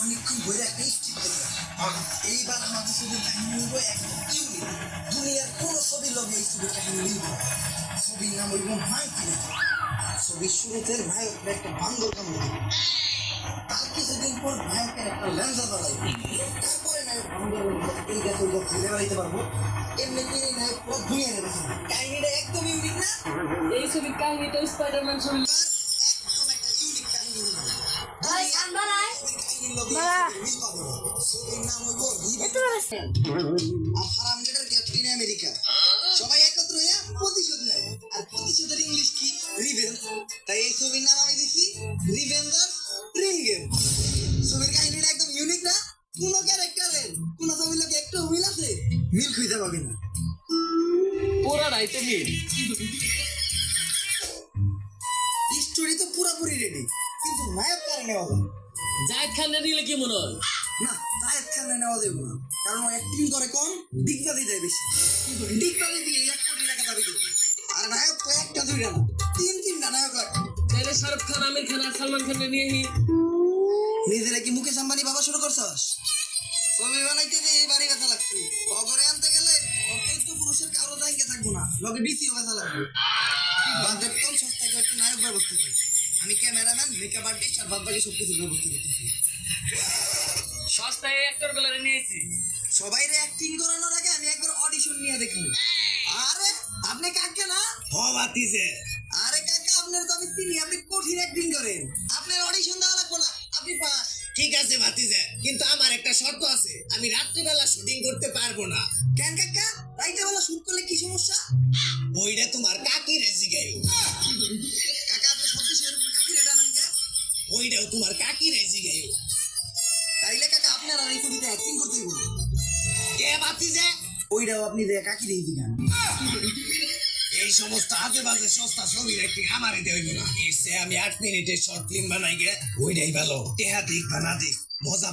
অনেকক্ষণ ধরে একটা স্ক্রিপ্ট দেখলাম। এইবার আমাদের ছবির কাহিনী হইব একদম ইউনিক। দুনিয়ার কোনো ছবির লগে এই ছবির কাহিনী মিলব না। ছবির নাম হইব মাইকি নাকি। ছবির শুরুতে নায়কের একটা বান্দর কামড়ে দিবে। তার কিছুদিন পর নায়কের একটা ল্যাংজা দাঁড়াইবে। তারপরে নায়ক বান্দরের এই গাছ ওই গাছ ঘুরে বেড়াইতে পারবো। এমনিতেই নায়ক পুরো দুনিয়া নেবে। কাহিনীটা একদম ইউনিক না? এই ছবির কাহিনীটা স্পাইডারম্যান ছবি। একদম একটা ইউনিক কাহিনী হইব। ভাই আমরা নাই কাহিনীর লগে বাবা। মিল পাবো না। ছবির নাম হইব একটু বলেছেন আর হারামজাদার ক্যাপ্টেন আমেরিকা। সবাই একত্র হইয়া প্রতিশোধ নেয়। আর প্রতিশোধের ইংলিশ কি? রিভেঞ্জ। তাই এই ছবির নাম আমি দিছি রিভেঞ্জার রিং গেম। ছবির কাহিনীটা একদম ইউনিক না? কোন ক্যারেক্টারের কোন ছবির লোক একটু মিল আছে? মিল খুঁজে পাবি না। পুরাটাই তো মিল। স্টোরি তো পুরোপুরি রেডি, কিন্তু নায়ক কারে নেওয়া যায়? জায়েদ খানের নিলে কি মনে হয়? না, জায়েদ খানে নেওয়া যাবে না, কারণ ও অ্যাক্টিং করে কম, দিগবাজি দেয় বেশি। দিগবাজি দিয়ে 1 কোটি টাকা দাবি করবে। আর নায়ক তো একটা দুইটা না, তিনটা নায়ক লাগবে। তাহলে শাহরুখ খান, আমির খান আর সালমান খানকে নিয়ে নিজেরা কি মুকেশ আম্বানি বাবা শুরু করছস? ছবি বানাইতে যে এই বাড়ি ব্যথা লাগছে, অগরে আনতে গেলে অর্থ পুরুষের কারো দায়িত্ব থাকবো না, লগে বিসিও ব্যথা লাগবে। বাজেট কম, সস্তায় একটা নায়ক ব্যবস্থা করি। আমি ক্যামেরাম্যান, মেকআপ আর্টিস্ট আর বাদবাকি সবকিছুর ব্যবস্থা করতেছি। সস্তায় অ্যাক্টর গুলারে নিয়েছি। সবাইরে অ্যাক্টিং করানোর আগে আমি একবার অডিশন নিয়ে দেখি। আরে আপনি কাকে না? বাতিজে আরে কাকা, আপনার তো আমি চিনি, আপনি কঠিন অ্যাক্টিং করেন। আপনার অডিশন দেওয়া লাগবে না, আপনি পাস। ঠিক আছে বাতিজে, কিন্তু আমার একটা শর্ত আছে, আমি রাত্রিবেলা শুটিং করতে পারবো না। কেন কাকা? রাইতে বেলা শুট করলে কি সমস্যা? ওইটা তোমার কাকি রেজি গাইও। কাকা, আপনি সব কিছু এরকম কাকি রেটা নেন কে? ওইটাও তোমার কাকি রেজি গাইও। তাইলে কাকা আপনার আর এই ছবিতে অ্যাক্টিং করতে হইব। কে বাতিজে? ওইটাও আপনি যে কাকি রেই দিবেন। এই সমস্ত আজে বাজে সস্তা ছবির একটি আমারে দেইব না। এসে আমি 8 মিনিটের শর্ট ফিল্ম বানাই গে, ওইটাই ভালো। টেহা দিক বানা দিক মজা।